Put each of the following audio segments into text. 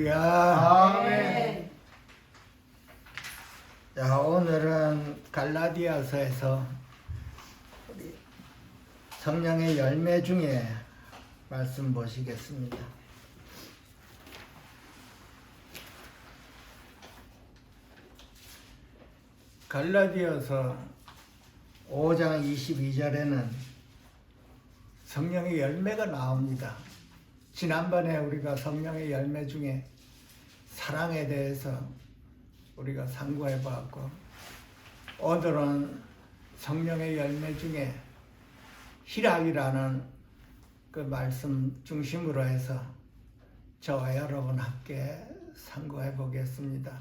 할렐루야. 아멘. 자, 오늘은 갈라디아서에서 우리 성령의 열매 중에 말씀 보시겠습니다. 갈라디아서 5장 22절에는 성령의 열매가 나옵니다. 지난번에 우리가 성령의 열매 중에 사랑에 대해서 우리가 상고해 봤고, 오늘은 성령의 열매 중에 희락이라는 그 말씀 중심으로 해서 저와 여러분 함께 상고해 보겠습니다.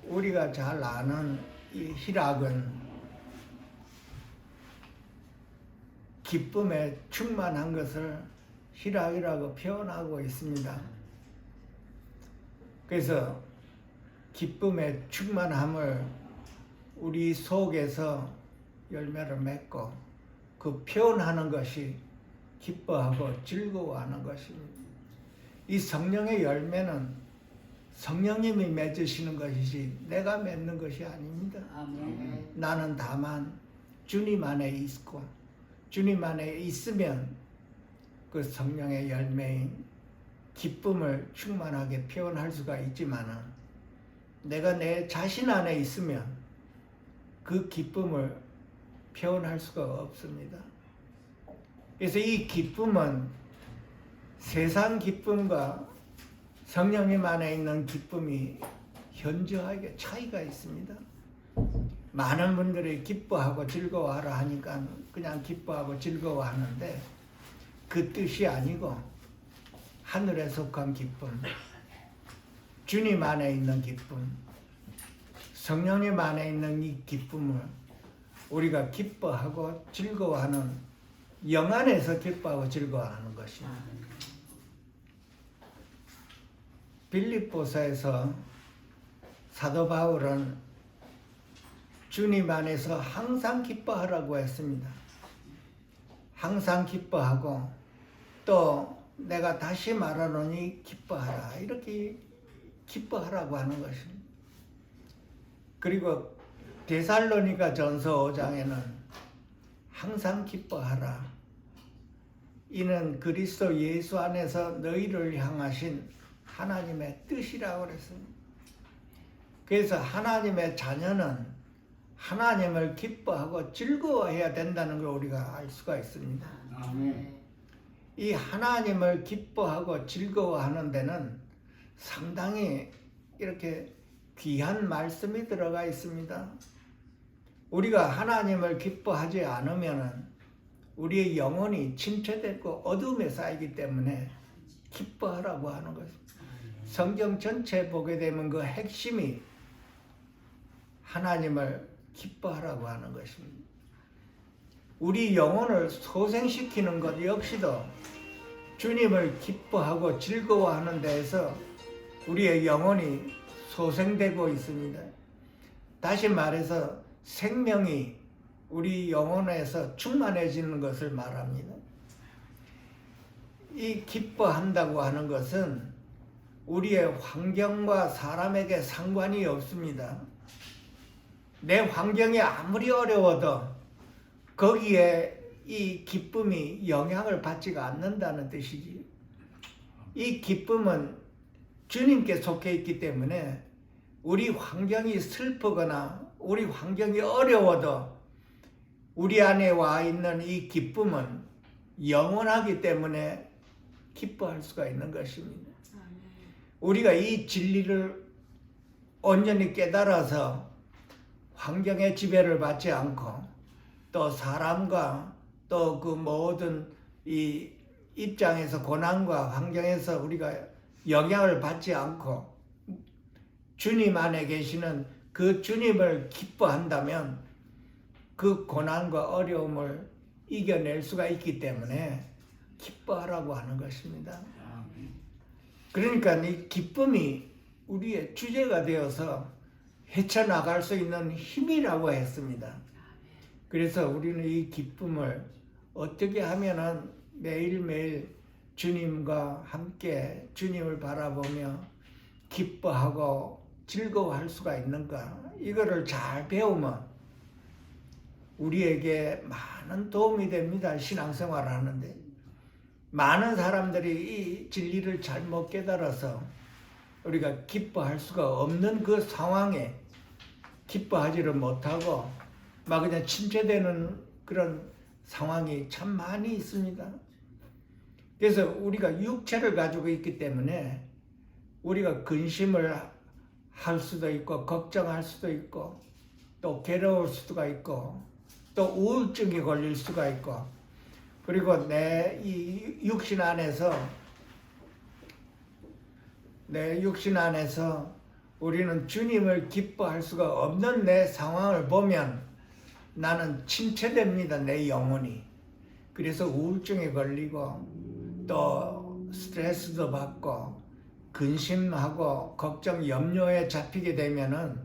우리가 잘 아는 이 희락은 기쁨에 충만한 것을 희락이라고 표현하고 있습니다. 그래서 기쁨의 충만함을 우리 속에서 열매를 맺고 그 표현하는 것이 기뻐하고 즐거워하는 것입니다. 이 성령의 열매는 성령님이 맺으시는 것이지 내가 맺는 것이 아닙니다. 아멘. 나는 다만 주님 안에 있고 주님 안에 있으면 그 성령의 열매인 기쁨을 충만하게 표현할 수가 있지만은 내가 내 자신 안에 있으면 그 기쁨을 표현할 수가 없습니다. 그래서 이 기쁨은 세상 기쁨과 성령님 안에 있는 기쁨이 현저하게 차이가 있습니다. 많은 분들이 기뻐하고 즐거워하라 하니까 그냥 기뻐하고 즐거워하는데 그 뜻이 아니고 하늘에 속한 기쁨, 주님 안에 있는 기쁨, 성령님 안에 있는 이 기쁨을 우리가 기뻐하고 즐거워하는 영 안에서 기뻐하고 즐거워하는 것입니다. 빌립보서에서 사도 바울은 주님 안에서 항상 기뻐하라고 했습니다. 항상 기뻐하고 또 내가 다시 말하노니 기뻐하라, 이렇게 기뻐하라고 하는 것입니다. 그리고 데살로니가 전서 5장에는 항상 기뻐하라, 이는 그리스도 예수 안에서 너희를 향하신 하나님의 뜻이라고 그랬습니다. 그래서 하나님의 자녀는 하나님을 기뻐하고 즐거워해야 된다는 걸 우리가 알 수가 있습니다. 아멘. 이 하나님을 기뻐하고 즐거워하는 데는 상당히 이렇게 귀한 말씀이 들어가 있습니다. 우리가 하나님을 기뻐하지 않으면 우리의 영혼이 침체되고 어둠에 쌓이기 때문에 기뻐하라고 하는 것입니다. 성경 전체 보게 되면 그 핵심이 하나님을 기뻐하라고 하는 것입니다. 우리 영혼을 소생시키는 것 역시도 주님을 기뻐하고 즐거워하는 데에서 우리의 영혼이 소생되고 있습니다. 다시 말해서 생명이 우리 영혼에서 충만해지는 것을 말합니다. 이 기뻐한다고 하는 것은 우리의 환경과 사람에게 상관이 없습니다. 내 환경이 아무리 어려워도 거기에 이 기쁨이 영향을 받지가 않는다는 뜻이지. 이 기쁨은 주님께 속해 있기 때문에 우리 환경이 슬프거나 우리 환경이 어려워도 우리 안에 와 있는 이 기쁨은 영원하기 때문에 기뻐할 수가 있는 것입니다. 우리가 이 진리를 온전히 깨달아서 환경의 지배를 받지 않고 또 사람과 또 그 모든 이 입장에서 고난과 환경에서 우리가 영향을 받지 않고 주님 안에 계시는 그 주님을 기뻐한다면 그 고난과 어려움을 이겨낼 수가 있기 때문에 기뻐하라고 하는 것입니다. 그러니까 이 기쁨이 우리의 주제가 되어서 헤쳐나갈 수 있는 힘이라고 했습니다. 그래서 우리는 이 기쁨을 어떻게 하면은 매일매일 주님과 함께 주님을 바라보며 기뻐하고 즐거워할 수가 있는가? 이거를 잘 배우면 우리에게 많은 도움이 됩니다. 신앙생활을 하는데. 많은 사람들이 이 진리를 잘못 깨달아서 우리가 기뻐할 수가 없는 그 상황에 기뻐하지를 못하고 막 그냥 침체되는 그런 상황이 참 많이 있습니다. 그래서 우리가 육체를 가지고 있기 때문에 우리가 근심을 할 수도 있고 걱정할 수도 있고 또 괴로울 수가 있고 또 우울증이 걸릴 수가 있고 그리고 내 이 육신 안에서 우리는 주님을 기뻐할 수가 없는 내 상황을 보면 나는 침체됩니다. 내 영혼이. 그래서 우울증에 걸리고 또 스트레스도 받고 근심하고 걱정, 염려에 잡히게 되면은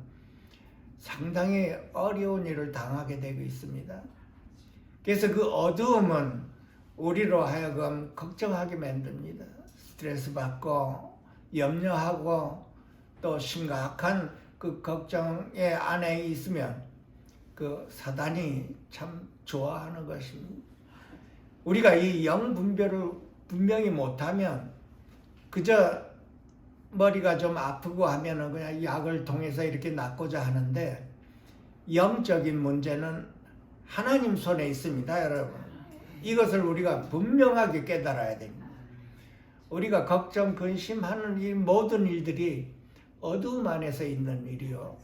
상당히 어려운 일을 당하게 되고 있습니다. 그래서 그 어두움은 우리로 하여금 걱정하게 만듭니다. 스트레스 받고 염려하고 또 심각한 그 걱정의 안에 있으면 그 사단이 참 좋아하는 것입니다. 우리가 이 영 분별을 분명히 못하면 그저 머리가 좀 아프고 하면은 그냥 약을 통해서 이렇게 낫고자 하는데 영적인 문제는 하나님 손에 있습니다, 여러분. 이것을 우리가 분명하게 깨달아야 됩니다. 우리가 걱정, 근심하는 이 모든 일들이 어두움 안에서 있는 일이요.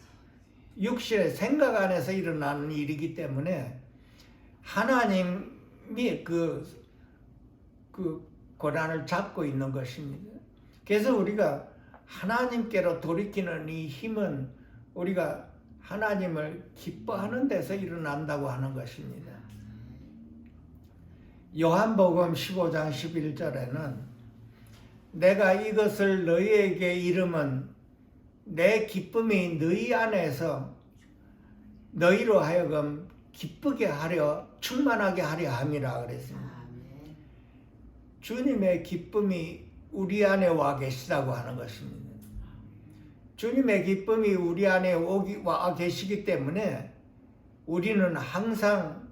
육신의 생각 안에서 일어나는 일이기 때문에 하나님이 그 고난을 잡고 있는 것입니다. 그래서 우리가 하나님께로 돌이키는 이 힘은 우리가 하나님을 기뻐하는 데서 일어난다고 하는 것입니다. 요한복음 15장 11절에는 내가 이것을 너희에게 이름은 내 기쁨이 너희 안에서 너희로 하여금 기쁘게 하려 충만하게 하려 함이라 그랬습니다. 주님의 기쁨이 우리 안에 와 계시다고 하는 것입니다. 주님의 기쁨이 우리 안에 와 계시기 때문에 우리는 항상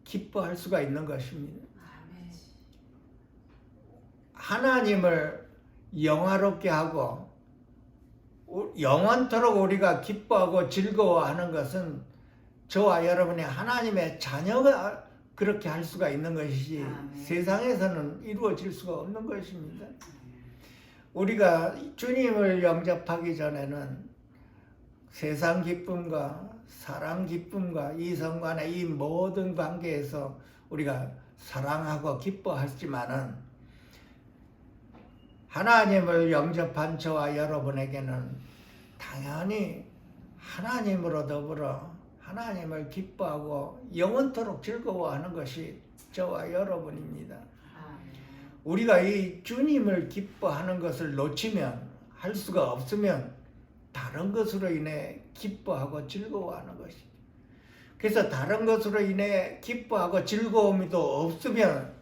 기뻐할 수가 있는 것입니다. 하나님을 영화롭게 하고 영원토록 우리가 기뻐하고 즐거워하는 것은 저와 여러분의 하나님의 자녀가 그렇게 할 수가 있는 것이지 세상에서는 이루어질 수가 없는 것입니다. 우리가 주님을 영접하기 전에는 세상 기쁨과 사람 기쁨과 이성 간의 이 모든 관계에서 우리가 사랑하고 기뻐하지만은 하나님을 영접한 저와 여러분에게는 당연히 하나님으로 더불어 하나님을 기뻐하고 영원토록 즐거워하는 것이 저와 여러분입니다. 우리가 이 주님을 기뻐하는 것을 놓치면 할 수가 없으면 다른 것으로 인해 기뻐하고 즐거워하는 것입니다. 그래서 다른 것으로 인해 기뻐하고 즐거움이 또 없으면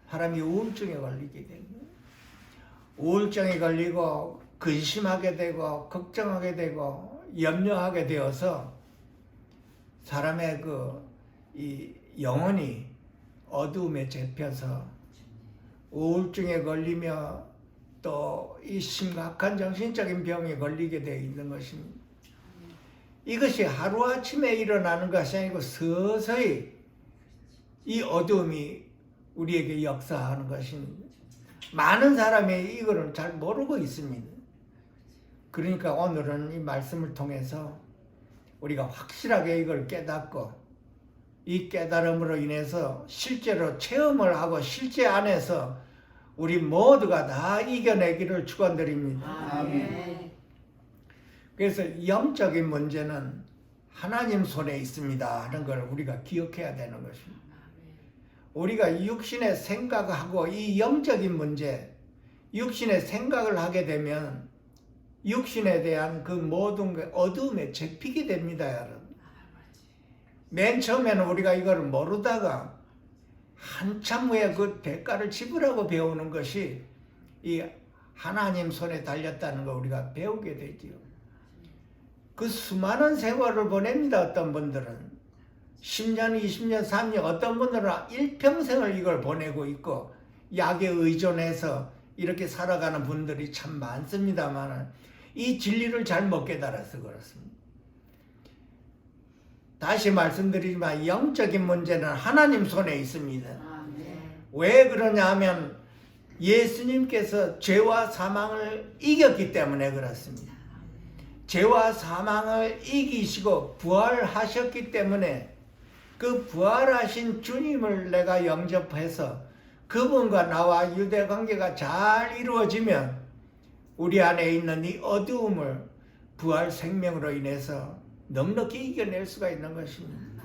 사람이 우울증에 걸리게 됩니다. 우울증에 걸리고 근심하게 되고 걱정하게 되고 염려하게 되어서 사람의 이 영혼이 어두움에 잡혀서 우울증에 걸리며 또 이 심각한 정신적인 병에 걸리게 되어 있는 것입니다. 이것이 하루아침에 일어나는 것이 아니고 서서히 이 어두움이 우리에게 역사하는 것입니다. 많은 사람이 이거를 잘 모르고 있습니다. 그러니까 오늘은 이 말씀을 통해서 우리가 확실하게 이걸 깨닫고 이 깨달음으로 인해서 실제로 체험을 하고 실제 안에서 우리 모두가 다 이겨내기를 축원드립니다. 아멘. 그래서 영적인 문제는 하나님 손에 있습니다 하는 걸 우리가 기억해야 되는 것입니다. 우리가 육신의 생각하고 이 영적인 문제, 육신의 생각을 하게 되면 육신에 대한 그 모든 게 어두움에 잡히게 됩니다, 여러분. 맨 처음에는 우리가 이걸 모르다가 한참 후에 그 대가를 지불하고 배우는 것이 이 하나님 손에 달렸다는 걸 우리가 배우게 되지요. 그 수많은 세월을 보냅니다. 어떤 분들은 10년, 20년, 30년, 어떤 분들은 일평생을 이걸 보내고 있고 약에 의존해서 이렇게 살아가는 분들이 참 많습니다만 이 진리를 잘못 깨달아서 그렇습니다. 다시 말씀드리지만 영적인 문제는 하나님 손에 있습니다. 왜 그러냐 하면 예수님께서 죄와 사망을 이겼기 때문에 그렇습니다. 죄와 사망을 이기시고 부활하셨기 때문에 그 부활하신 주님을 내가 영접해서 그분과 나와 유대 관계가 잘 이루어지면 우리 안에 있는 이 어두움을 부활 생명으로 인해서 넉넉히 이겨낼 수가 있는 것입니다.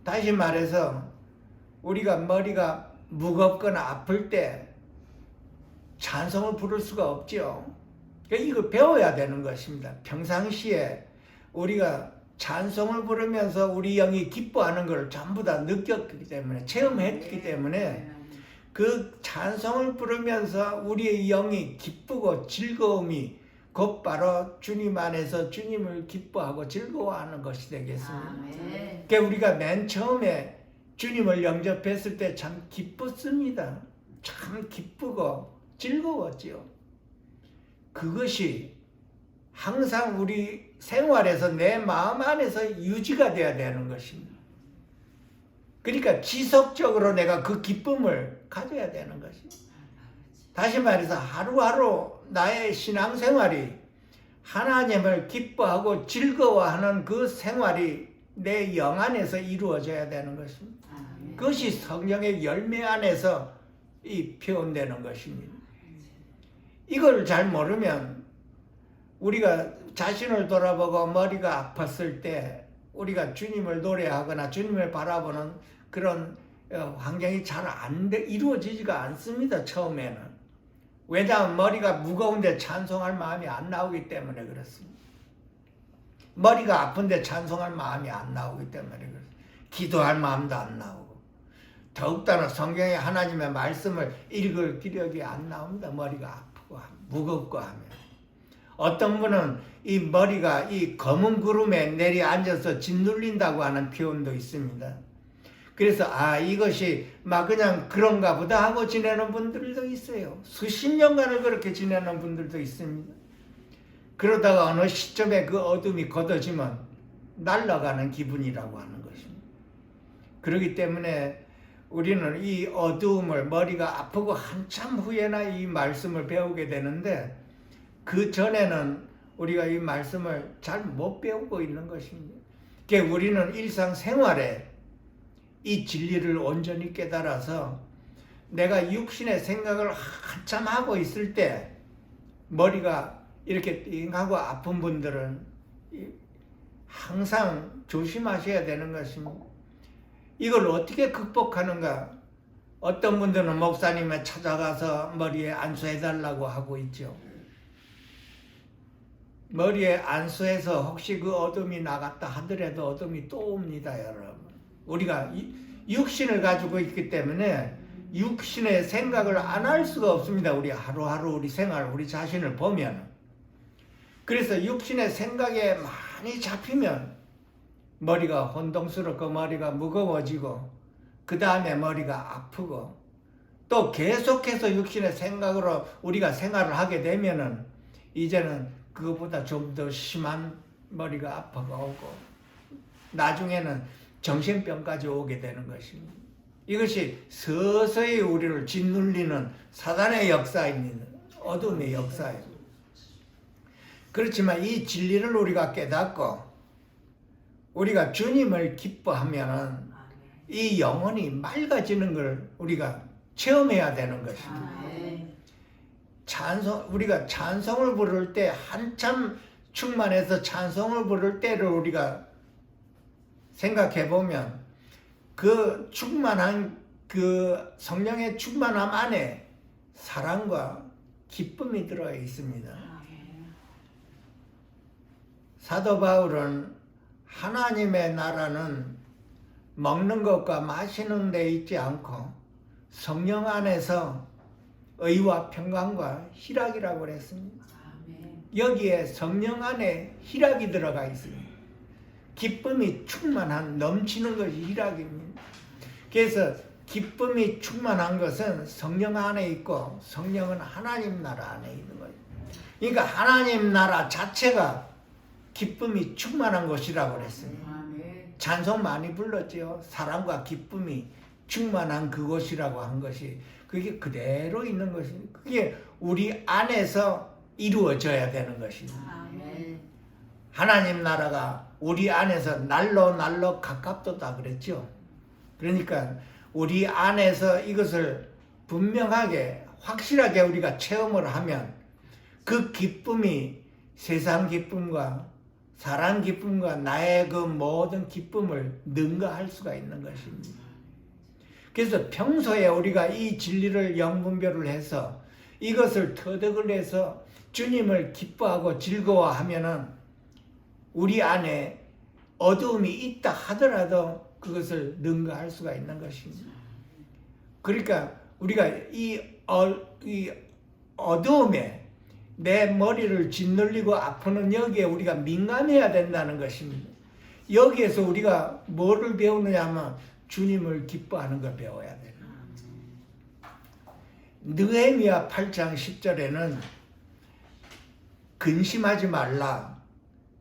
다시 말해서 우리가 머리가 무겁거나 아플 때 찬송을 부를 수가 없죠. 이거 배워야 되는 것입니다. 평상시에 우리가 찬송을 부르면서 우리 영이 기뻐하는 걸 전부 다 느꼈기 때문에 체험했기 때문에 그 찬송을 부르면서 우리의 영이 기쁘고 즐거움이 곧바로 주님 안에서 주님을 기뻐하고 즐거워하는 것이 되겠습니다. 그러니까 우리가 맨 처음에 주님을 영접했을 때 참 기뻤습니다. 참 기쁘고 즐거웠지요. 그것이 항상 우리 생활에서 내 마음 안에서 유지가 돼야 되는 것입니다. 그러니까 지속적으로 내가 그 기쁨을 가져야 되는 것입니다. 다시 말해서 하루하루 나의 신앙생활이 하나님을 기뻐하고 즐거워하는 그 생활이 내 영 안에서 이루어져야 되는 것입니다. 그것이 성령의 열매 안에서 이 표현되는 것입니다. 이걸 잘 모르면 우리가 자신을 돌아보고 머리가 아팠을 때 우리가 주님을 노래하거나 주님을 바라보는 그런 환경이 잘 이루어지지가 않습니다. 처음에는. 왜냐하면 머리가 무거운데 찬송할 마음이 안 나오기 때문에 그렇습니다. 머리가 아픈데 찬송할 마음이 안 나오기 때문에 그렇습니다. 기도할 마음도 안 나오고 더욱다나 성경에 하나님의 말씀을 읽을 기력이 안 나옵니다. 머리가 아프고 무겁고 하면. 어떤 분은 이 머리가 이 검은 구름에 내리 앉아서 짓눌린다고 하는 표현도 있습니다. 그래서 이것이 막 그냥 그런가 보다 하고 지내는 분들도 있어요. 수십 년간을 그렇게 지내는 분들도 있습니다. 그러다가 어느 시점에 그 어둠이 걷어지면 날아가는 기분이라고 하는 것입니다. 그렇기 때문에 우리는 이 어두움을 머리가 아프고 한참 후에나 이 말씀을 배우게 되는데 그 전에는 우리가 이 말씀을 잘 못 배우고 있는 것입니다. 그러니까 우리는 일상생활에 이 진리를 온전히 깨달아서 내가 육신의 생각을 한참 하고 있을 때 머리가 이렇게 띵하고 아픈 분들은 항상 조심하셔야 되는 것입니다. 이걸 어떻게 극복하는가? 어떤 분들은 목사님을 찾아가서 머리에 안수해달라고 하고 있죠. 머리에 안수해서 혹시 그 어둠이 나갔다 하더라도 어둠이 또 옵니다, 여러분. 우리가 육신을 가지고 있기 때문에 육신의 생각을 안 할 수가 없습니다. 우리 하루하루 우리 생활, 우리 자신을 보면. 그래서 육신의 생각에 많이 잡히면 머리가 혼동스럽고 머리가 무거워지고 그 다음에 머리가 아프고 또 계속해서 육신의 생각으로 우리가 생활을 하게 되면은 이제는 그것보다 좀 더 심한 머리가 아파가 오고 나중에는 정신병까지 오게 되는 것입니다. 이것이 서서히 우리를 짓눌리는 사단의 역사입니다. 어둠의 역사예요. 그렇지만 이 진리를 우리가 깨닫고 우리가 주님을 기뻐하면 이 영혼이 맑아지는 걸 우리가 체험해야 되는 것입니다. 우리가 찬송을 부를 때 한참 충만해서 찬송을 부를 때를 우리가 생각해 보면 그 충만한 그 성령의 충만함 안에 사랑과 기쁨이 들어 있습니다. 사도 바울은 하나님의 나라는 먹는 것과 마시는 데 있지 않고 성령 안에서 의와 평강과 희락이라고 그랬습니다. 아멘. 여기에 성령 안에 희락이 들어가 있습니다. 기쁨이 충만한 넘치는 것이 희락입니다. 그래서 기쁨이 충만한 것은 성령 안에 있고 성령은 하나님 나라 안에 있는 거예요. 그러니까 하나님 나라 자체가 기쁨이 충만한 것이라고 그랬습니다. 아멘. 찬송 많이 불렀죠. 사랑과 기쁨이 충만한 그것이라고 한 것이 그게 그대로 있는 것입니다. 그게 우리 안에서 이루어져야 되는 것입니다. 아멘. 하나님 나라가 우리 안에서 날로 가깝도다 그랬죠. 그러니까 우리 안에서 이것을 분명하게 확실하게 우리가 체험을 하면 그 기쁨이 세상 기쁨과 사랑 기쁨과 나의 그 모든 기쁨을 능가할 수가 있는 것입니다. 그래서 평소에 우리가 이 진리를 영분별을 해서 이것을 터득을 해서 주님을 기뻐하고 즐거워하면은 우리 안에 어두움이 있다 하더라도 그것을 능가할 수가 있는 것입니다. 그러니까 우리가 이 어두움에 내 머리를 짓눌리고 아프는 여기에 우리가 민감해야 된다는 것입니다. 여기에서 우리가 뭐를 배우느냐 하면 주님을 기뻐하는 걸 배워야 돼요. 느헤미야 8장 10절에는 근심하지 말라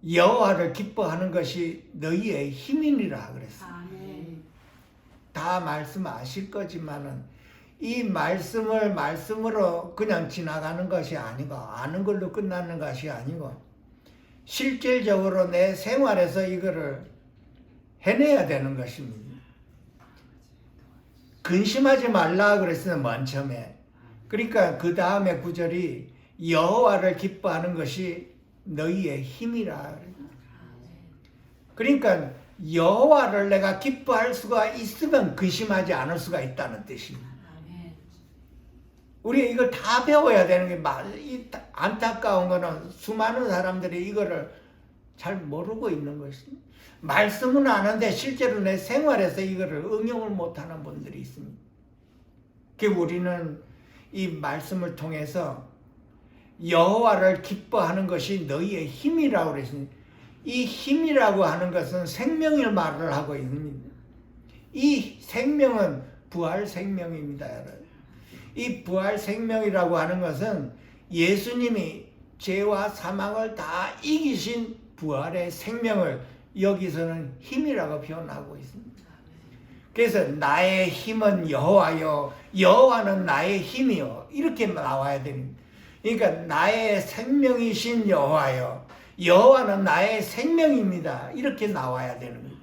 여호와를 기뻐하는 것이 너희의 힘이니라 그랬어요. 아멘. 다 말씀 아실 거지만은 이 말씀을 말씀으로 그냥 지나가는 것이 아니고 아는 걸로 끝나는 것이 아니고 실질적으로 내 생활에서 이거를 해내야 되는 것입니다. 근심하지 말라 그랬어요. 맨 처음에. 그러니까 그 다음에 구절이 여호와를 기뻐하는 것이 너희의 힘이라. 그러니까 여호와를 내가 기뻐할 수가 있으면 근심하지 않을 수가 있다는 뜻입니다. 아멘. 우리 이걸 다 배워야 되는 게 안타까운 거는 수많은 사람들이 이거를 잘 모르고 있는 것입니다. 말씀은 아는데 실제로 내 생활에서 이거를 응용을 못하는 분들이 있습니다. 그 우리는 이 말씀을 통해서 여호와를 기뻐하는 것이 너희의 힘이라고 그랬습니다. 이 힘이라고 하는 것은 생명을 말을 하고 있습니다. 이 생명은 부활 생명입니다, 여러분. 이 부활 생명이라고 하는 것은 예수님이 죄와 사망을 다 이기신 부활의 생명을 여기서는 힘이라고 표현하고 있습니다. 그래서 나의 힘은 여호와요, 여호와는 나의 힘이요, 이렇게 나와야 됩니다. 그러니까 나의 생명이신 여호와요, 여호와는 나의 생명입니다, 이렇게 나와야 되는 거예요.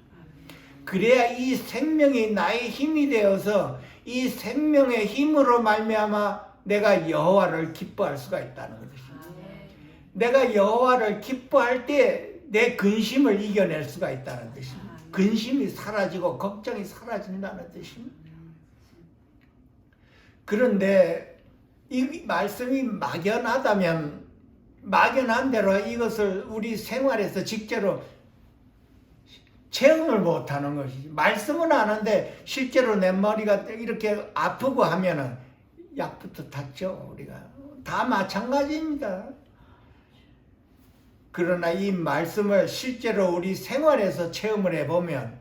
그래야 이 생명이 나의 힘이 되어서 이 생명의 힘으로 말미암아 내가 여호와를 기뻐할 수가 있다는 것입니다. 내가 여호와를 기뻐할 때 내 근심을 이겨낼 수가 있다는 뜻입니다. 근심이 사라지고 걱정이 사라진다는 뜻입니다. 그런데 이 말씀이 막연하다면 막연한 대로 이것을 우리 생활에서 직접로 체험을 못하는 것이지. 말씀은 아는데 실제로 내 머리가 이렇게 아프고 하면은 약부터 탔죠. 우리가 다 마찬가지입니다. 그러나 이 말씀을 실제로 우리 생활에서 체험을 해보면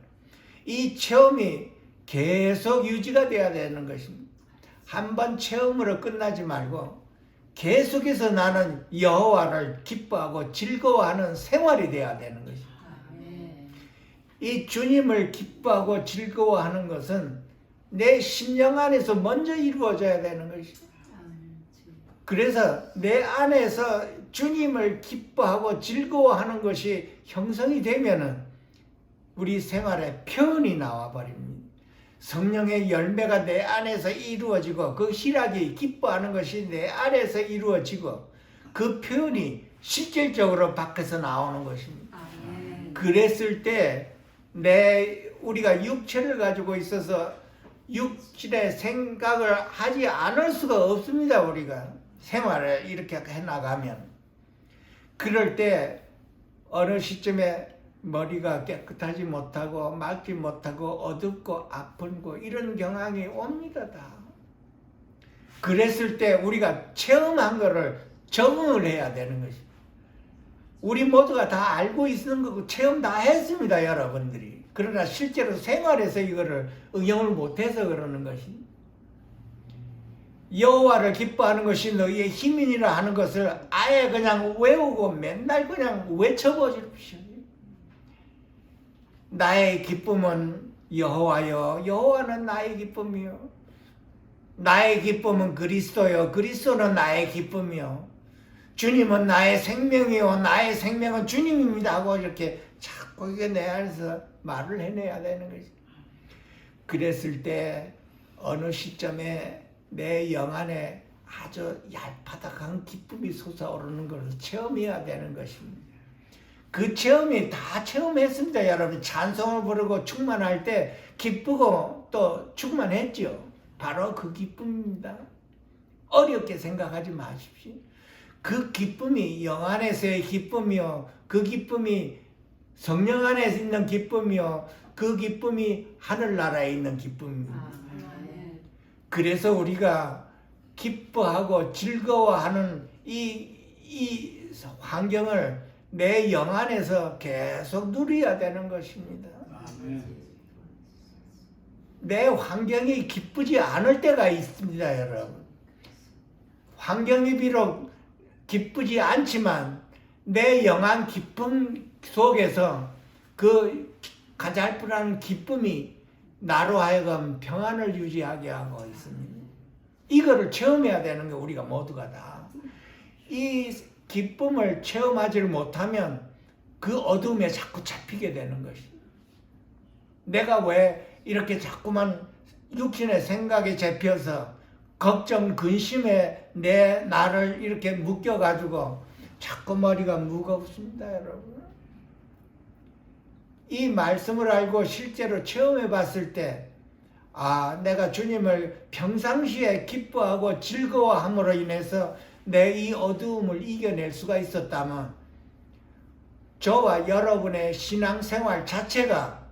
이 체험이 계속 유지가 돼야 되는 것입니다. 한번 체험으로 끝나지 말고 계속해서 나는 여호와를 기뻐하고 즐거워하는 생활이 돼야 되는 것입니다. 이 주님을 기뻐하고 즐거워하는 것은 내 심령 안에서 먼저 이루어져야 되는 것입니다. 그래서 내 안에서 주님을 기뻐하고 즐거워하는 것이 형성이 되면은 우리 생활에 표현이 나와 버립니다. 성령의 열매가 내 안에서 이루어지고 그 희락이 기뻐하는 것이 내 안에서 이루어지고 그 표현이 실질적으로 밖에서 나오는 것입니다. 그랬을 때 우리가 육체를 가지고 있어서 육신의 생각을 하지 않을 수가 없습니다. 우리가 생활을 이렇게 해나가면 그럴 때 어느 시점에 머리가 깨끗하지 못하고 맑지 못하고 어둡고 아픈고 이런 경향이 옵니다. 다. 그랬을 때 우리가 체험한 거를 적응을 해야 되는 것입니다. 우리 모두가 다 알고 있는 거고 체험 다 했습니다, 여러분들이. 그러나 실제로 생활에서 이거를 응용을 못해서 그러는 것입니다. 여호와를 기뻐하는 것이 너희의 힘이니라 하는 것을 아예 그냥 외우고 맨날 그냥 외쳐보십시오. 나의 기쁨은 여호와요, 여호와는 나의 기쁨이요. 나의 기쁨은 그리스도요, 그리스도는 나의 기쁨이요. 주님은 나의 생명이요, 나의 생명은 주님입니다 하고 이렇게 자꾸 이게 내 안에서 말을 해내야 되는 거지. 그랬을 때 어느 시점에 내 영 안에 아주 얄바닥한 기쁨이 솟아오르는 것을 체험해야 되는 것입니다. 그 체험이 다 체험했습니다. 여러분 찬송을 부르고 충만할 때 기쁘고 또 충만했죠. 바로 그 기쁨입니다. 어렵게 생각하지 마십시오. 그 기쁨이 영 안에서의 기쁨이요, 그 기쁨이 성령 안에 있는 기쁨이요, 그 기쁨이 하늘나라에 있는 기쁨입니다. 그래서 우리가 기뻐하고 즐거워하는 이 환경을 내 영 안에서 계속 누려야 되는 것입니다. 내 환경이 기쁘지 않을 때가 있습니다, 여러분. 환경이 비록 기쁘지 않지만 내 영한 기쁨 속에서 그 가잘분한 기쁨이 나로 하여금 평안을 유지하게 하고 있습니다. 이거를 체험해야 되는 게 우리가 모두가 다. 이 기쁨을 체험하지를 못하면 그 어둠에 자꾸 잡히게 되는 것입니다. 내가 왜 이렇게 자꾸만 육신의 생각에 잡혀서 걱정, 근심에 나를 이렇게 묶여가지고 자꾸 머리가 무겁습니다, 여러분. 이 말씀을 알고 실제로 체험해 봤을 때, 내가 주님을 평상시에 기뻐하고 즐거워함으로 인해서 내 이 어두움을 이겨낼 수가 있었다면, 저와 여러분의 신앙생활 자체가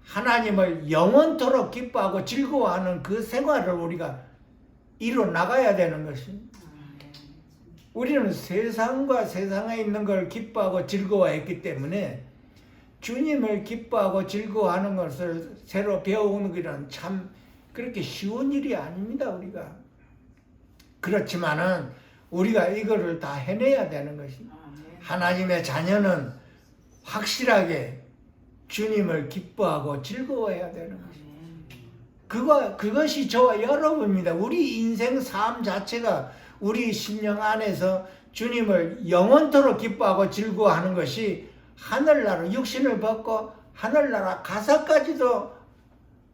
하나님을 영원토록 기뻐하고 즐거워하는 그 생활을 우리가 이뤄 나가야 되는 것입니다. 우리는 세상과 세상에 있는 걸 기뻐하고 즐거워했기 때문에 주님을 기뻐하고 즐거워하는 것을 새로 배우는 것은 참 그렇게 쉬운 일이 아닙니다, 우리가. 그렇지만은 우리가 이거를 다 해내야 되는 것입니다. 하나님의 자녀는 확실하게 주님을 기뻐하고 즐거워해야 되는 것입니다. 그것이 저와 여러분입니다. 우리 인생 삶 자체가 우리 심령 안에서 주님을 영원토록 기뻐하고 즐거워하는 것이 하늘나라 육신을 벗고 하늘나라 가사까지도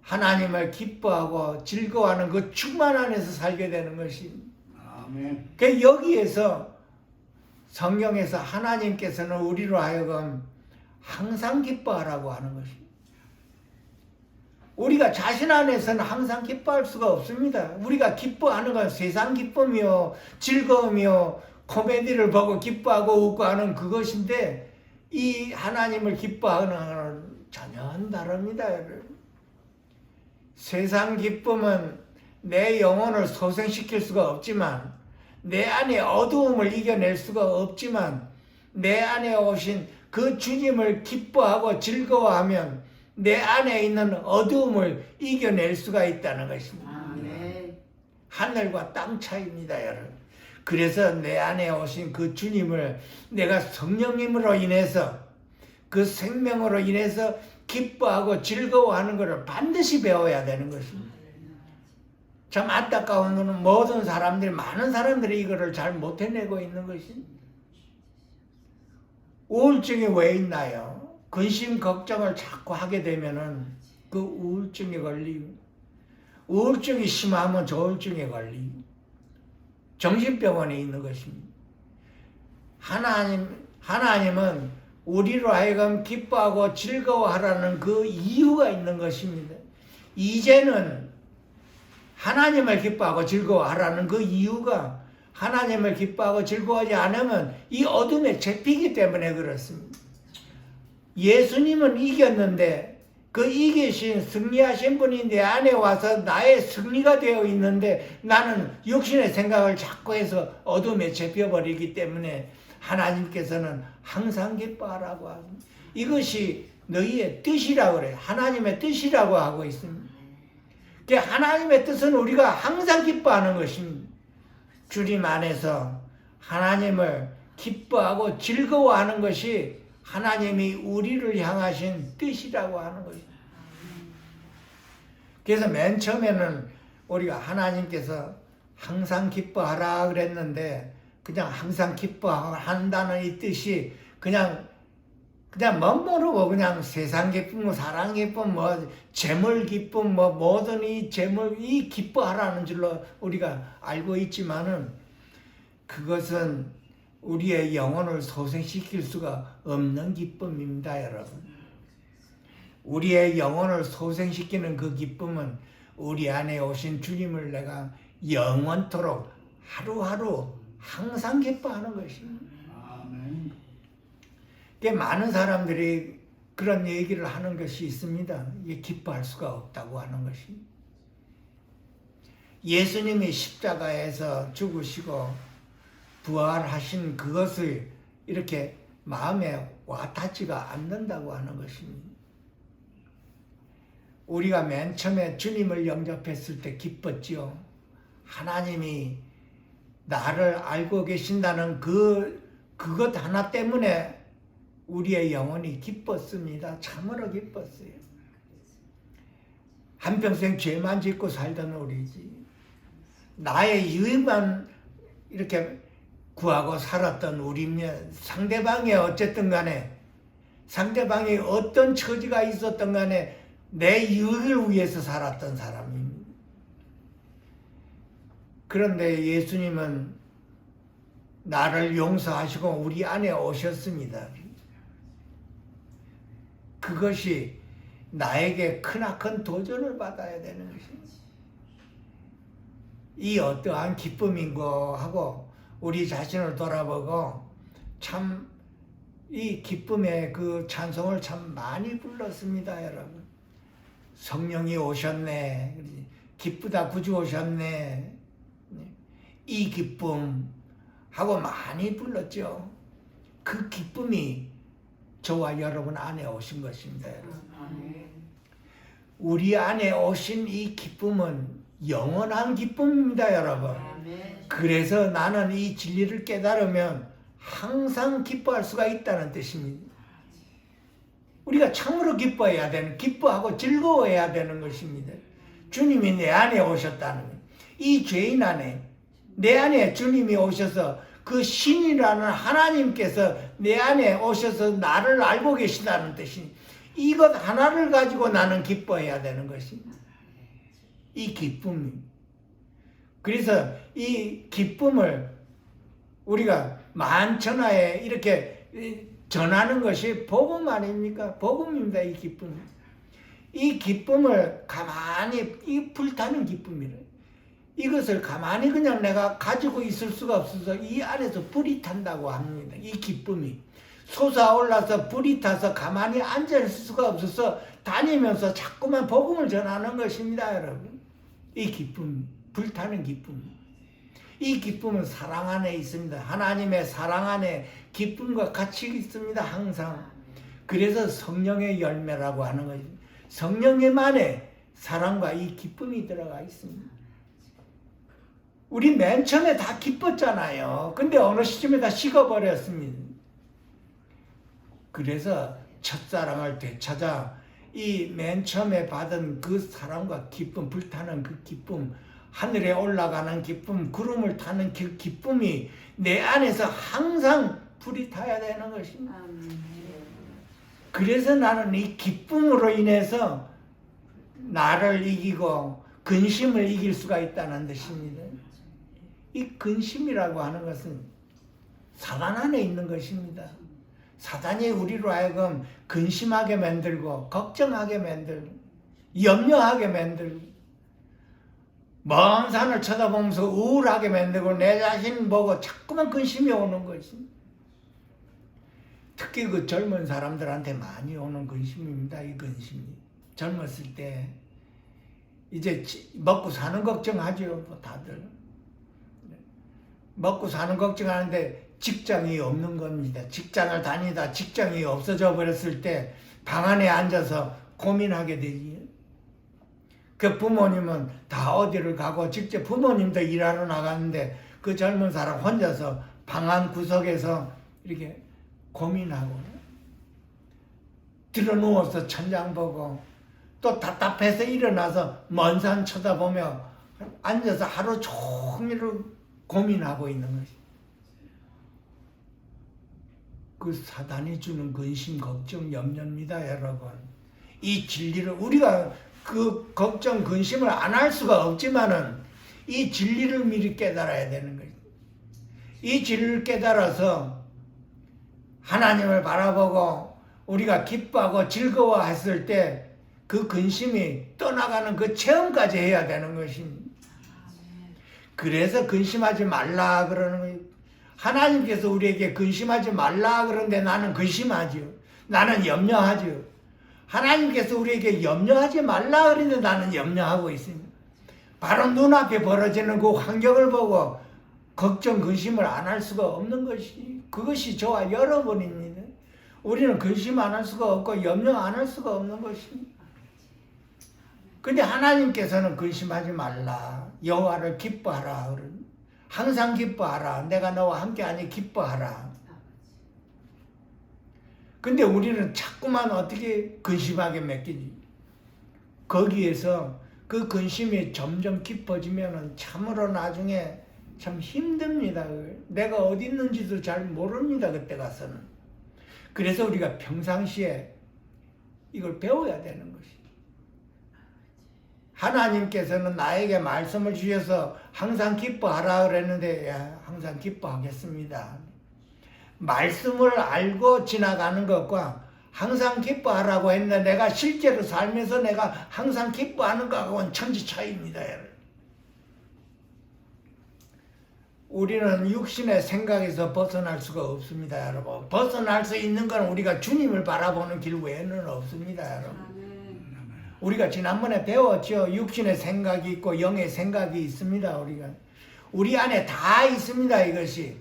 하나님을 기뻐하고 즐거워하는 그 충만 안에서 살게 되는 것입니다. 아멘. 그 여기에서 성경에서 하나님께서는 우리로 하여금 항상 기뻐하라고 하는 것입니다. 우리가 자신 안에서는 항상 기뻐할 수가 없습니다. 우리가 기뻐하는 건 세상 기쁨이요, 즐거움이요, 코미디를 보고 기뻐하고 웃고 하는 그것인데, 이 하나님을 기뻐하는 것은 전혀 다릅니다. 세상 기쁨은 내 영혼을 소생시킬 수가 없지만, 내 안에 어두움을 이겨낼 수가 없지만, 내 안에 오신 그 주님을 기뻐하고 즐거워하면 내 안에 있는 어두움을 이겨낼 수가 있다는 것입니다. 아멘. 하늘과 땅 차이입니다, 여러분. 그래서 내 안에 오신 그 주님을 내가 성령님으로 인해서, 그 생명으로 인해서 기뻐하고 즐거워하는 것을 반드시 배워야 되는 것입니다. 참 안타까운 것은 많은 사람들이 이거를 잘 못 해내고 있는 것입니다. 우울증이 왜 있나요? 근심 걱정을 자꾸 하게 되면은 그 우울증에 걸리고, 우울증이 심하면 조울증에 걸리고, 정신병원에 있는 것입니다. 하나님은 우리로 하여금 기뻐하고 즐거워하라는 그 이유가 있는 것입니다. 이제는 하나님을 기뻐하고 즐거워하라는 그 이유가, 하나님을 기뻐하고 즐거워하지 않으면 이 어둠에 잡히기 때문에 그렇습니다. 예수님은 이겼는데 그 이기신 승리하신 분이 내 안에 와서 나의 승리가 되어 있는데 나는 육신의 생각을 자꾸 해서 어둠에 잡혀버리기 때문에 하나님께서는 항상 기뻐하라고 하고 이것이 너희의 뜻이라고 그래요. 하나님의 뜻이라고 하고 있습니다. 하나님의 뜻은 우리가 항상 기뻐하는 것입니다. 주님 안에서 하나님을 기뻐하고 즐거워하는 것이 하나님이 우리를 향하신 뜻이라고 하는 것입니다. 그래서 맨 처음에는 우리가 하나님께서 항상 기뻐하라 그랬는데 그냥 항상 기뻐한다는 이 뜻이 그냥 멋모르고 그냥 세상 기쁨, 사랑 기쁨, 재물 기쁨, 모든 이 재물, 이 기뻐하라는 줄로 우리가 알고 있지만은 그것은 우리의 영혼을 소생시킬 수가 없는 기쁨입니다, 여러분. 우리의 영혼을 소생시키는 그 기쁨은 우리 안에 오신 주님을 내가 영원토록 하루하루 항상 기뻐하는 것입니다. 아멘. 많은 사람들이 그런 얘기를 하는 것이 있습니다. 이게 기뻐할 수가 없다고 하는 것이. 예수님이 십자가에서 죽으시고 부활하신 그것을 이렇게 마음에 와닿지가 않는다고 하는 것입니다. 우리가 맨 처음에 주님을 영접했을 때 기뻤지요. 하나님이 나를 알고 계신다는 그것 하나 때문에 우리의 영혼이 기뻤습니다. 참으로 기뻤어요. 한평생 죄만 짓고 살던 우리지. 나의 유익만 이렇게 구하고 살았던 우리면 상대방이 어쨌든 간에 상대방이 어떤 처지가 있었던 간에 내 유익을 위해서 살았던 사람입니다. 그런데 예수님은 나를 용서하시고 우리 안에 오셨습니다. 그것이 나에게 크나큰 도전을 받아야 되는 것입니다. 이 어떠한 기쁨인고 하고 우리 자신을 돌아보고 참 이 기쁨의 그 찬송을 참 많이 불렀습니다, 여러분. 성령이 오셨네. 기쁘다 구주 오셨네. 이 기쁨 하고 많이 불렀죠. 그 기쁨이 저와 여러분 안에 오신 것입니다, 여러분. 우리 안에 오신 이 기쁨은 영원한 기쁨입니다, 여러분. 그래서 나는 이 진리를 깨달으면 항상 기뻐할 수가 있다는 뜻입니다. 우리가 참으로 기뻐하고 즐거워해야 되는 것입니다. 주님이 내 안에 오셨다는 것. 이 죄인 안에, 내 안에 주님이 오셔서 그 신이라는 하나님께서 내 안에 오셔서 나를 알고 계시다는 뜻이 이것 하나를 가지고 나는 기뻐해야 되는 것입니다. 이 기쁨이. 그래서 이 기쁨을 우리가 만천하에 이렇게 전하는 것이 복음 아닙니까? 복음입니다. 이 기쁨. 이 기쁨을 가만히 이 불타는 기쁨이래. 이것을 가만히 그냥 내가 가지고 있을 수가 없어서 이 안에서 불이 탄다고 합니다. 이 기쁨이 솟아올라서 불이 타서 가만히 앉아있을 수가 없어서 다니면서 자꾸만 복음을 전하는 것입니다, 여러분. 이 기쁨, 불타는 기쁨. 이 기쁨은 사랑 안에 있습니다. 하나님의 사랑 안에 기쁨과 같이 있습니다, 항상. 그래서 성령의 열매라고 하는 거죠. 성령님 안에 사랑과 이 기쁨이 들어가 있습니다. 우리 맨 처음에 다 기뻤잖아요. 근데 어느 시점에 다 식어버렸습니다. 그래서 첫사랑을 되찾아 이 맨 처음에 받은 그 사랑과 기쁨, 불타는 그 기쁨, 하늘에 올라가는 기쁨, 구름을 타는 그 기쁨이 내 안에서 항상 불이 타야 되는 것입니다. 그래서 나는 이 기쁨으로 인해서 나를 이기고 근심을 이길 수가 있다는 뜻입니다. 이 근심이라고 하는 것은 사단 안에 있는 것입니다. 사단이 우리로 하여금 근심하게 만들고 걱정하게 만들고 염려하게 만들고 먼 산을 쳐다보면서 우울하게 만들고 내 자신 보고 자꾸만 근심이 오는 것입니다. 특히 그 젊은 사람들한테 많이 오는 근심입니다. 이 근심이. 젊었을 때 이제 먹고 사는 걱정하죠. 뭐 다들. 먹고 사는 걱정하는데 직장이 없는 겁니다. 직장을 다니다 직장이 없어져 버렸을 때 방 안에 앉아서 고민하게 되지. 그 부모님은 다 어디를 가고 직접 부모님도 일하러 나갔는데 그 젊은 사람 혼자서 방 안 구석에서 이렇게 고민하고 들어 누워서 천장 보고 또 답답해서 일어나서 먼 산 쳐다보며 앉아서 하루 종일 고민하고 있는 것이. 그 사단이 주는 근심, 걱정, 염려입니다, 여러분. 이 진리를 우리가 그 걱정, 근심을 안 할 수가 없지만은 이 진리를 미리 깨달아야 되는 거예요. 이 진리를 깨달아서 하나님을 바라보고 우리가 기뻐하고 즐거워했을 때 그 근심이 떠나가는 그 체험까지 해야 되는 것입니다. 그래서 근심하지 말라 그러는 거예요. 하나님께서 우리에게 근심하지 말라 그러는데 나는 근심하지요. 나는 염려하지요. 하나님께서 우리에게 염려하지 말라 그러는데 나는 염려하고 있습니다. 바로 눈앞에 벌어지는 그 환경을 보고 걱정, 근심을 안 할 수가 없는 것이 그것이 저와 여러분입니다. 우리는 근심 안 할 수가 없고 염려 안 할 수가 없는 것입니다. 근데 하나님께서는 근심하지 말라. 여호와를 기뻐하라. 항상 기뻐하라. 내가 너와 함께하니 기뻐하라. 근데 우리는 자꾸만 어떻게 근심하게 맡기지? 거기에서 그 근심이 점점 깊어지면 참으로 나중에 참 힘듭니다. 내가 어디 있는지도 잘 모릅니다. 그때 가서는. 그래서 우리가 평상시에 이걸 배워야 되는 것이. 하나님께서는 나에게 말씀을 주셔서 항상 기뻐하라 그랬는데 항상 기뻐하겠습니다. 말씀을 알고 지나가는 것과 항상 기뻐하라고 했는데 내가 실제로 살면서 내가 항상 기뻐하는 것하고는 천지 차이입니다. 우리는 육신의 생각에서 벗어날 수가 없습니다, 여러분. 벗어날 수 있는 건 우리가 주님을 바라보는 길 외에는 없습니다, 여러분. 우리가 지난번에 배웠죠. 육신의 생각이 있고 영의 생각이 있습니다. 우리 안에 다 있습니다. 이것이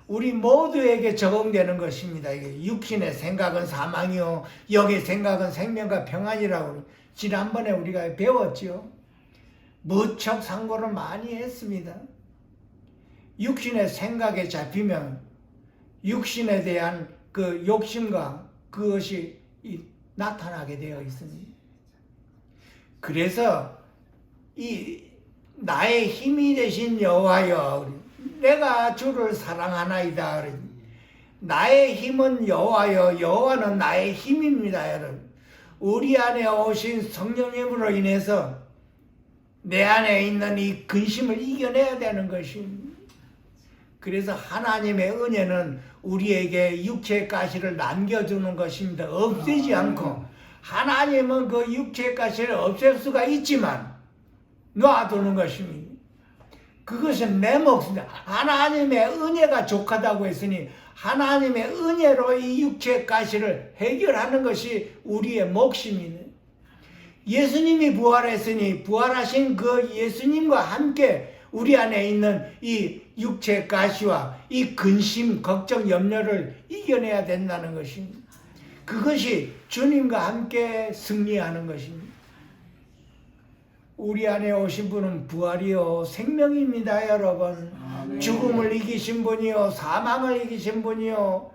우리 모두에게 적용되는 것입니다. 이게 육신의 생각은 사망이요 영의 생각은 생명과 평안이라고 지난번에 우리가 배웠죠. 무척 상고를 많이 했습니다. 육신의 생각에 잡히면 육신에 대한 그 욕심과 그것이 나타나게 되어 있습니다. 그래서 이 나의 힘이 되신 여호와여, 내가 주를 사랑하나이다. 나의 힘은 여호와여, 여호와는 나의 힘입니다, 여러분. 우리 안에 오신 성령님으로 인해서 내 안에 있는 이 근심을 이겨내야 되는 것입니다. 그래서 하나님의 은혜는 우리에게 육체의 가시를 남겨주는 것입니다. 없애지 않고. 하나님은 그 육체의 가시를 없앨 수가 있지만 놔두는 것입니다. 그것은 내 몫입니다. 하나님의 은혜가 족하다고 했으니 하나님의 은혜로 이 육체의 가시를 해결하는 것이 우리의 몫입니다. 예수님이 부활했으니 부활하신 그 예수님과 함께 우리 안에 있는 이 육체의 가시와 이 근심, 걱정, 염려를 이겨내야 된다는 것입니다. 그것이 주님과 함께 승리하는 것입니다. 우리 안에 오신 분은 부활이요 생명입니다, 여러분. 아멘. 죽음을 이기신 분이요 사망을 이기신 분이요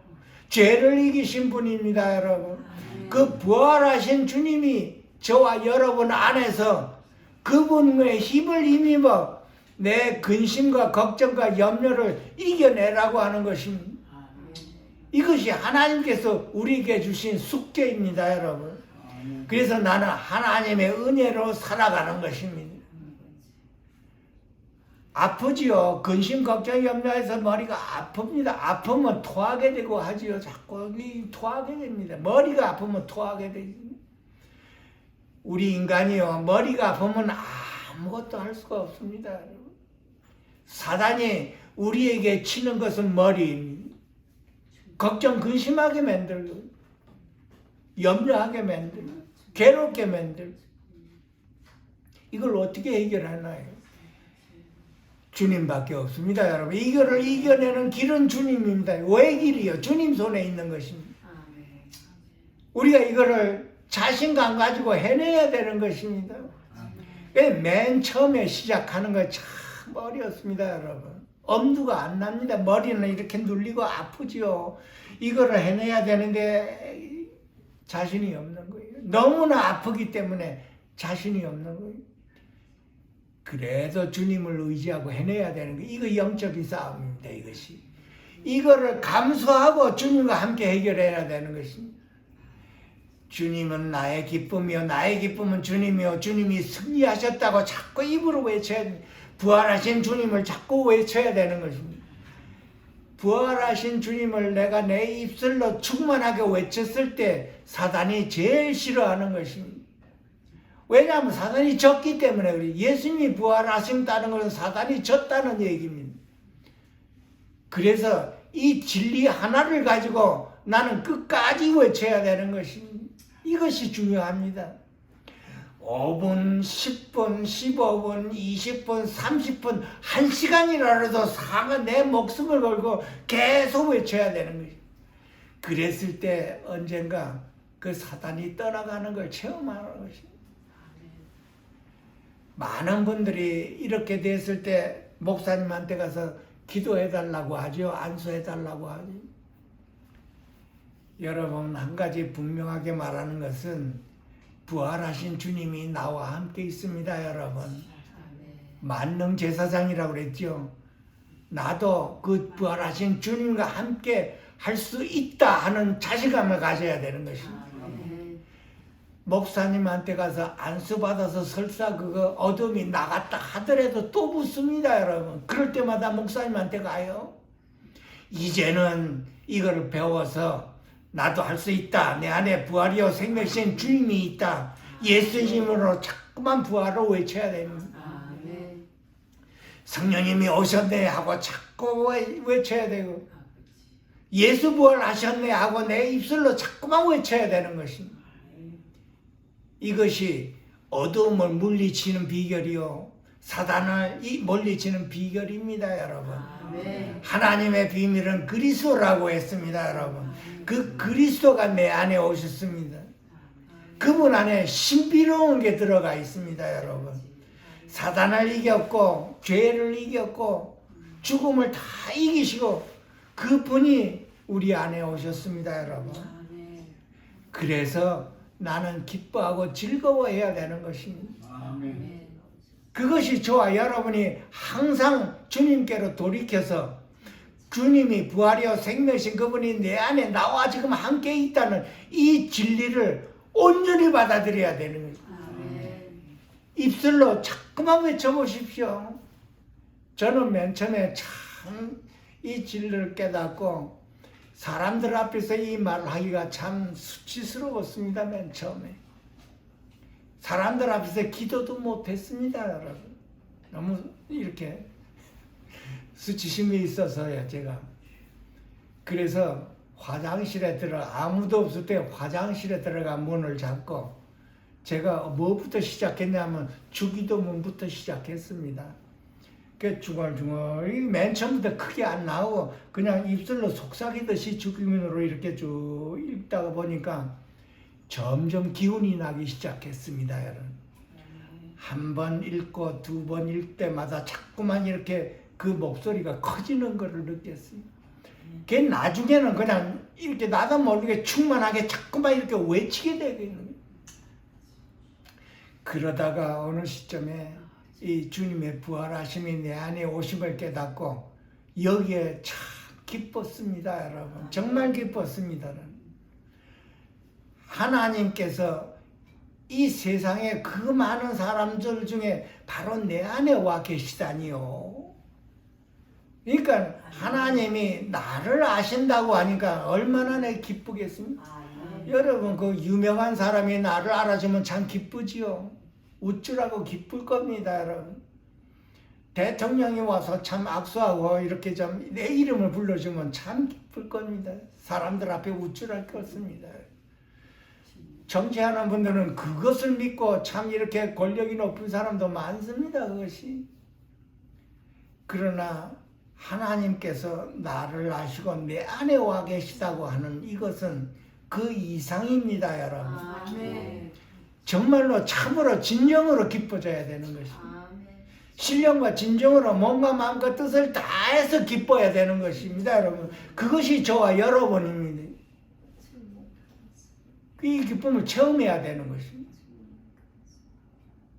죄를 이기신 분입니다, 여러분. 그 부활하신 주님이 저와 여러분 안에서 그분의 힘을 힘입어 내 근심과 걱정과 염려를 이겨내라고 하는 것입니다. 이것이 하나님께서 우리에게 주신 숙제입니다, 여러분. 그래서 나는 하나님의 은혜로 살아가는 것입니다. 아프지요. 근심, 걱정, 염려해서 머리가 아픕니다. 아프면 토하게 되고 하지요. 자꾸 토하게 됩니다. 머리가 아프면 토하게 되지. 우리 인간이요. 머리가 아프면 아무것도 할 수가 없습니다, 여러분. 사단이 우리에게 치는 것은 머리입니다. 걱정 근심하게 만들고 염려하게 만들고 괴롭게 만들고 이걸 어떻게 해결하나요? 주님밖에 없습니다, 여러분. 이거를 이겨내는 길은 주님입니다. 왜 길이요? 주님 손에 있는 것입니다. 우리가 이거를 자신감 가지고 해내야 되는 것입니다. 맨 처음에 시작하는 거 참 어렵습니다, 여러분. 엄두가 안 납니다. 머리는 이렇게 눌리고 아프지요. 이거를 해내야 되는데 자신이 없는 거예요. 너무나 아프기 때문에 자신이 없는 거예요. 그래도 주님을 의지하고 해내야 되는 거예요. 이거 영적인 싸움입니다, 이것이. 이거를 감수하고 주님과 함께 해결해야 되는 것입니다. 주님은 나의 기쁨이요, 나의 기쁨은 주님이요, 주님이 승리하셨다고 자꾸 입으로 외쳐야 됩니다. 부활하신 주님을 자꾸 외쳐야 되는 것입니다. 부활하신 주님을 내가 내 입술로 충만하게 외쳤을 때 사단이 제일 싫어하는 것입니다. 왜냐하면 사단이 졌기 때문에 그래요. 예수님이 부활하신다는 것은 사단이 졌다는 얘기입니다. 그래서 이 진리 하나를 가지고 나는 끝까지 외쳐야 되는 것입니다. 이것이 중요합니다. 5분, 10분, 15분, 20분, 30분, 1시간이라도 내 목숨을 걸고 계속 외쳐야 되는 거죠. 그랬을 때 언젠가 그 사단이 떠나가는 걸 체험하는 것입니다. 많은 분들이 이렇게 됐을 때 목사님한테 가서 기도해달라고 하죠. 안수해달라고 하죠. 여러분, 한 가지 분명하게 말하는 것은 부활하신 주님이 나와 함께 있습니다, 여러분. 만능 제사장이라고 그랬죠. 나도 그 부활하신 주님과 함께 할 수 있다 하는 자신감을 가져야 되는 것입니다. 목사님한테 가서 안수 받아서 설사 그거 어둠이 나갔다 하더라도 또 묻습니다, 여러분. 그럴 때마다 목사님한테 가요. 이제는 이걸 배워서 나도 할 수 있다. 내 안에 부활이요 생명신 주님이 있다. 예수님으로 자꾸만 부활을 외쳐야 됩니다. 성령님이 오셨네 하고 자꾸 외쳐야 되고, 예수 부활하셨네 하고 내 입술로 자꾸만 외쳐야 되는 것입니다. 이것이 어두움을 물리치는 비결이요, 사단을 물리치는 비결입니다, 여러분. 하나님의 비밀은 그리스도라고 했습니다, 여러분. 그 그리스도가 내 안에 오셨습니다. 그분 안에 신비로운 게 들어가 있습니다, 여러분. 사단을 이겼고 죄를 이겼고 죽음을 다 이기시고 그분이 우리 안에 오셨습니다, 여러분. 그래서 나는 기뻐하고 즐거워해야 되는 것입니다. 아멘. 그것이 저와 여러분이 항상 주님께로 돌이켜서 주님이 부활이요 생명이신 그분이 내 안에 나와 지금 함께 있다는 이 진리를 온전히 받아들여야 되는 거예요. 입술로 자꾸만 외쳐보십시오. 저는 맨 처음에 참 이 진리를 깨닫고 사람들 앞에서 이 말을 하기가 참 수치스러웠습니다. 맨 처음에 사람들 앞에서 기도도 못했습니다, 여러분. 너무 이렇게 수치심이 있어서요, 제가. 그래서 화장실에 아무도 없을 때 화장실에 들어가 문을 잡고 제가 뭐부터 시작했냐면 주기도문부터 시작했습니다. 그 중얼중얼 맨 처음부터 크게 안 나오고 그냥 입술로 속삭이듯이 주기문으로 이렇게 쭉 읽다가 보니까 점점 기운이 나기 시작했습니다, 여러분. 한 번 읽고 두 번 읽을 때마다 자꾸만 이렇게 그 목소리가 커지는 것을 느꼈습니다. 그 나중에는 그냥 이렇게 나도 모르게 충만하게 자꾸만 이렇게 외치게 되는 거예요. 그러다가 어느 시점에 이 주님의 부활하심이 내 안에 오심을 깨닫고 여기에 참 기뻤습니다, 여러분. 정말 기뻤습니다. 하나님께서 이 세상에 그 많은 사람들 중에 바로 내 안에 와 계시다니요. 그러니까 하나님이 나를 아신다고 하니까 얼마나 내 기쁘겠습니까? 여러분, 그 유명한 사람이 나를 알아주면 참 기쁘지요. 우쭐하고 기쁠 겁니다, 여러분. 대통령이 와서 참 악수하고 이렇게 좀 내 이름을 불러주면 참 기쁠 겁니다. 사람들 앞에 우쭐할 게 없습니다. 정치하는 분들은 그것을 믿고 참 이렇게 권력이 높은 사람도 많습니다. 그것이. 그러나 하나님께서 나를 아시고 내 안에 와 계시다고 하는 이것은 그 이상입니다, 여러분. 아멘. 정말로 참으로 진정으로 기뻐져야 되는 것입니다. 아멘. 신령과 진정으로 몸과 마음과 뜻을 다해서 기뻐야 되는 것입니다, 여러분. 그것이 저와 여러분입니다. 이 기쁨을 체험해야 되는 것입니다.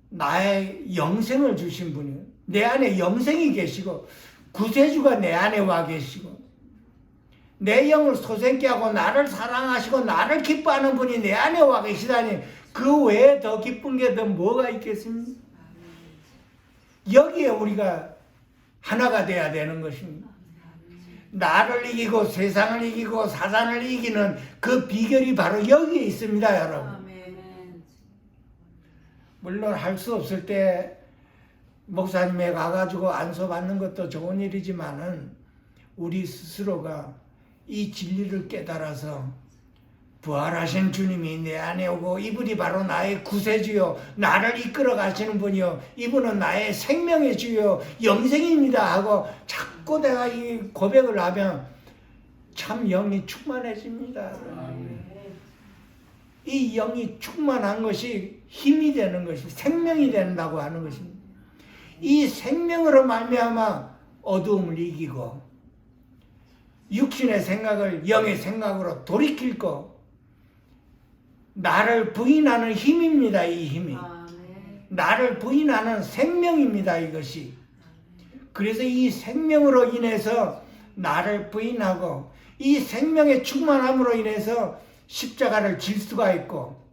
나의 영생을 주신 분이요. 내 안에 영생이 계시고 구세주가 내 안에 와 계시고 내 영을 솟게 하고 나를 사랑하시고 나를 기뻐하는 분이 내 안에 와 계시다니 그 외에 더 기쁜 게 더 뭐가 있겠습니까? 여기에 우리가 하나가 돼야 되는 것입니다. 나를 이기고 세상을 이기고 사단을 이기는 그 비결이 바로 여기에 있습니다, 여러분. 아멘. 물론 할 수 없을 때 목사님에 가가지고 안수 받는 것도 좋은 일이지만은 우리 스스로가 이 진리를 깨달아서 부활하신 주님이 내 안에 오고 이분이 바로 나의 구세주요 나를 이끌어 가시는 분이요 이분은 나의 생명의 주요 영생입니다 하고 자꾸 내가 이 고백을 하면 참 영이 충만해집니다. 이 영이 충만한 것이 힘이 되는 것이 생명이 된다고 하는 것입니다. 이 생명으로 말미암아 어두움을 이기고 육신의 생각을 영의 생각으로 돌이킬 거 나를 부인하는 힘입니다. 이 힘이 나를 부인하는 생명입니다. 이것이 그래서 이 생명으로 인해서 나를 부인하고 이 생명의 충만함으로 인해서 십자가를 질 수가 있고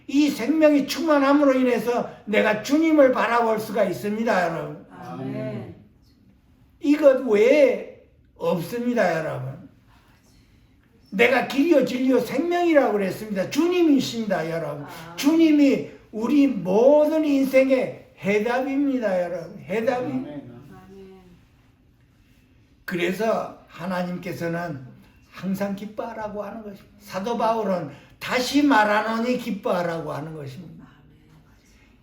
이 생명이 충만함으로 인해서 내가 주님을 바라볼 수가 있습니다. 여러분. 아멘. 이것 외에 없습니다. 여러분. 내가 길이요 진리요 생명이라고 그랬습니다. 주님이십니다. 여러분. 주님이 우리 모든 인생의 해답입니다. 여러분. 해답이. 그래서 하나님께서는 항상 기뻐하라고 하는 것입니다. 사도 바울은 다시 말하노니 기뻐하라고 하는 것입니다.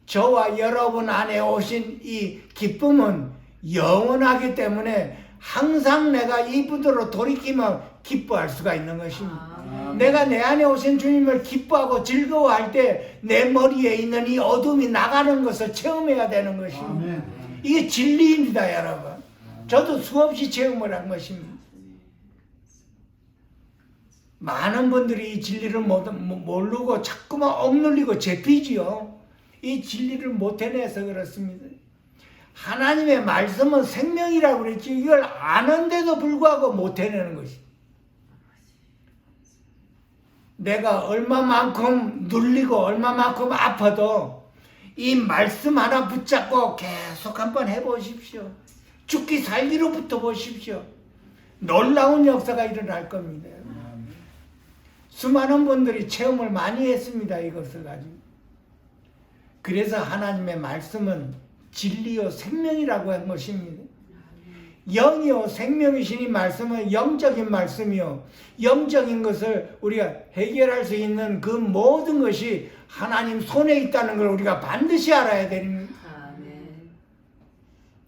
저와 여러분 안에 오신 이 기쁨은 영원하기 때문에 항상 내가 이분으로 돌이키면 기뻐할 수가 있는 것입니다. 내가 내 안에 오신 주님을 기뻐하고 즐거워할 때 내 머리에 있는 이 어둠이 나가는 것을 체험해야 되는 것입니다. 이게 진리입니다, 여러분. 저도 수없이 체험을 한 것입니다. 많은 분들이 이 진리를 모르고 자꾸만 억눌리고 제피지요. 이 진리를 못 해내서 그렇습니다. 하나님의 말씀은 생명이라고 그랬지 이걸 아는데도 불구하고 못 해내는 것이. 내가 얼마만큼 눌리고 얼마만큼 아파도 이 말씀 하나 붙잡고 계속 한번 해보십시오. 죽기 살기로부터 보십시오. 놀라운 역사가 일어날 겁니다. 수많은 분들이 체험을 많이 했습니다. 이것을 가지고. 그래서 하나님의 말씀은 진리요 생명이라고 한 것입니다. 영이요 생명이신 이 말씀은 영적인 말씀이요 영적인 것을 우리가 해결할 수 있는 그 모든 것이 하나님 손에 있다는 걸 우리가 반드시 알아야 됩니다.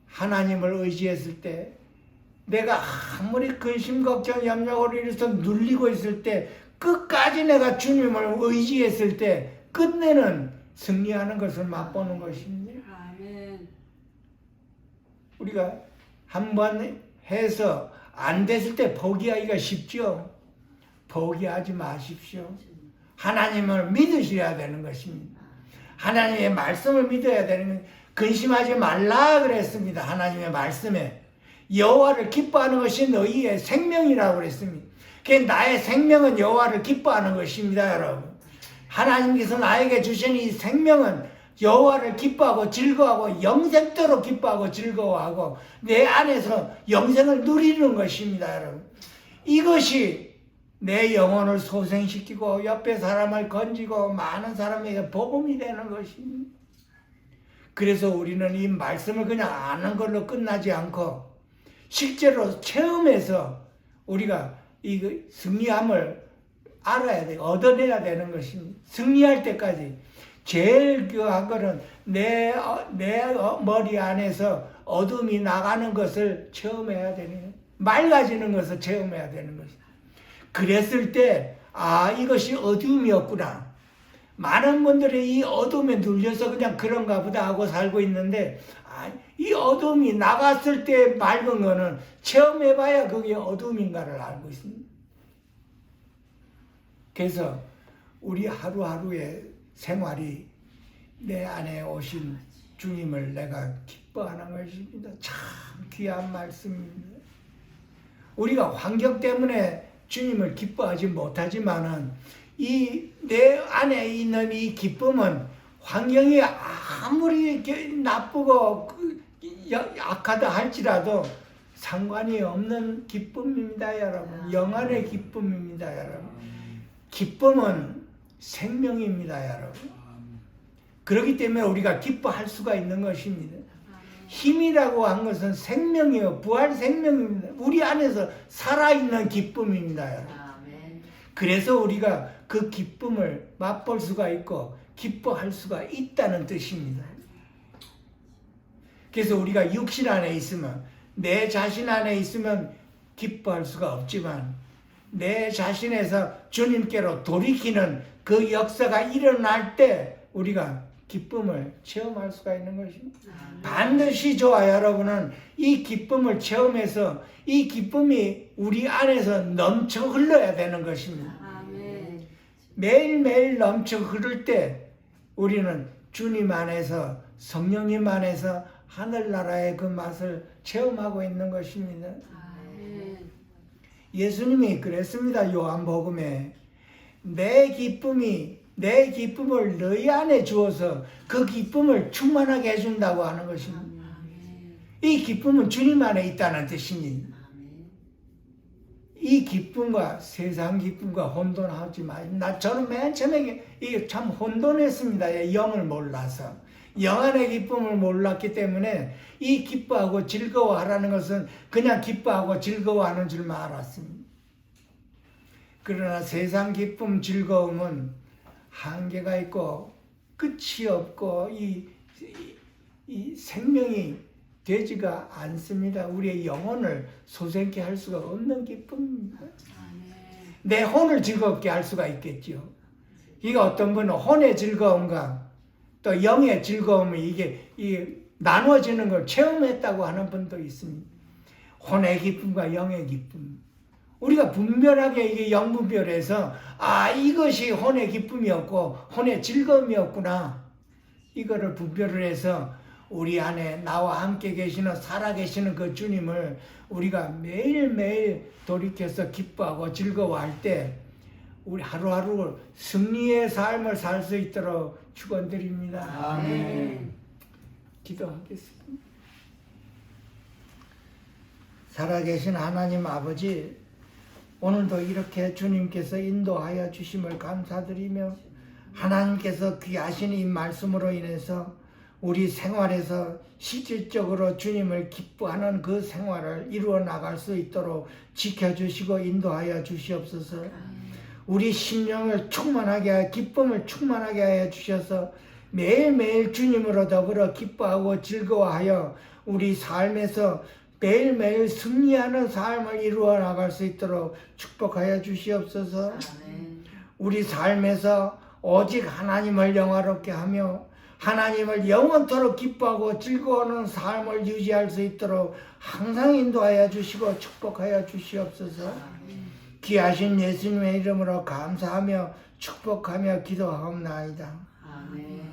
하나님을 의지했을 때 내가 아무리 근심 걱정 염려로 인해서 눌리고 있을 때 끝까지 내가 주님을 의지했을 때 끝내는 승리하는 것을 맛보는 것입니다. 우리가 한번 해서 안 됐을 때 포기하기가 쉽죠. 포기하지 마십시오. 하나님을 믿으셔야 되는 것입니다. 하나님의 말씀을 믿어야 되는 것. 근심하지 말라 그랬습니다. 하나님의 말씀에 여호와를 기뻐하는 것이 너희의 생명이라고 그랬습니다. 나의 생명은 여호와를 기뻐하는 것입니다. 여러분. 하나님께서 나에게 주신 이 생명은 여호와를 기뻐하고 즐거워하고 영생토록 기뻐하고 즐거워하고 내 안에서 영생을 누리는 것입니다. 여러분. 이것이 내 영혼을 소생시키고 옆에 사람을 건지고 많은 사람에게 복음이 되는 것입니다. 그래서 우리는 이 말씀을 그냥 아는 걸로 끝나지 않고 실제로 체험해서 우리가 이 승리함을 알아야 돼, 얻어내야 되는 것입니다. 승리할 때까지 제일 귀한 거는 내 머리 안에서 어둠이 나가는 것을 체험해야 되는, 맑아지는 것을 체험해야 되는 것입니다. 그랬을 때 이것이 어둠이었구나. 많은 분들이 이 어둠에 눌려서 그냥 그런가 보다 하고 살고 있는데 이 어둠이 나갔을 때 맑은 거는 체험해봐야 그게 어둠인가를 알고 있습니다. 그래서 우리 하루하루의 생활이 내 안에 오신 주님을 내가 기뻐하는 것입니다. 참 귀한 말씀입니다. 우리가 환경 때문에 주님을 기뻐하지 못하지만은 이 내 안에 있는 이 기쁨은 환경이 아무리 나쁘고 악하다 할지라도 상관이 없는 기쁨입니다, 여러분. 영안의 기쁨입니다, 여러분. 기쁨은 생명입니다, 여러분. 그렇기 때문에 우리가 기뻐할 수가 있는 것입니다. 힘이라고 한 것은 생명이요, 부활 생명입니다. 우리 안에서 살아있는 기쁨입니다, 여러분. 그래서 우리가 그 기쁨을 맛볼 수가 있고 기뻐할 수가 있다는 뜻입니다. 그래서 우리가 육신 안에 있으면, 내 자신 안에 있으면 기뻐할 수가 없지만 내 자신에서 주님께로 돌이키는 그 역사가 일어날 때 우리가 기쁨을 체험할 수가 있는 것입니다. 반드시 저와 여러분은 이 기쁨을 체험해서 이 기쁨이 우리 안에서 넘쳐 흘러야 되는 것입니다. 매일매일 넘쳐 흐를 때 우리는 주님 안에서, 성령님 안에서 하늘나라의 그 맛을 체험하고 있는 것입니다. 예수님이 그랬습니다. 요한복음에 내 기쁨을 너희 안에 주어서 그 기쁨을 충만하게 해준다고 하는 것입니다. 이 기쁨은 주님 안에 있다는 뜻입니다. 이 기쁨과 세상 기쁨과 혼돈하지 마십시오. 저는 맨 처음에 이게 참 혼돈했습니다. 영을 몰라서. 영 안의 기쁨을 몰랐기 때문에 이 기뻐하고 즐거워하라는 것은 그냥 기뻐하고 즐거워하는 줄만 알았습니다. 그러나 세상 기쁨, 즐거움은 한계가 있고 끝이 없고 이 생명이 되지가 않습니다. 우리의 영혼을 소생케 할 수가 없는 기쁨입니다. 내 혼을 즐겁게 할 수가 있겠죠. 이게 어떤 분은 혼의 즐거움과 또 영의 즐거움이 이게 나눠지는 걸 체험했다고 하는 분도 있습니다. 혼의 기쁨과 영의 기쁨. 우리가 분별하게 이게 영분별해서 이것이 혼의 기쁨이었고 혼의 즐거움이었구나. 이거를 분별을 해서 우리 안에 나와 함께 계시는, 살아계시는 그 주님을 우리가 매일매일 돌이켜서 기뻐하고 즐거워할 때 우리 하루하루 승리의 삶을 살 수 있도록 축원드립니다. 아멘. 기도하겠습니다. 살아계신 하나님 아버지, 오늘도 이렇게 주님께서 인도하여 주심을 감사드리며 하나님께서 귀하신 이 말씀으로 인해서 우리 생활에서 실질적으로 주님을 기뻐하는 그 생활을 이루어 나갈 수 있도록 지켜주시고 인도하여 주시옵소서. 우리 심령을 충만하게 하여 기쁨을 충만하게 하여 주셔서 매일매일 주님으로 더불어 기뻐하고 즐거워하여 우리 삶에서 매일매일 승리하는 삶을 이루어 나갈 수 있도록 축복하여 주시옵소서. 우리 삶에서 오직 하나님을 영화롭게 하며 하나님을 영원토록 기뻐하고 즐거워하는 삶을 유지할 수 있도록 항상 인도하여 주시고 축복하여 주시옵소서. 귀하신 예수님의 이름으로 감사하며 축복하며 기도하옵나이다. 아멘.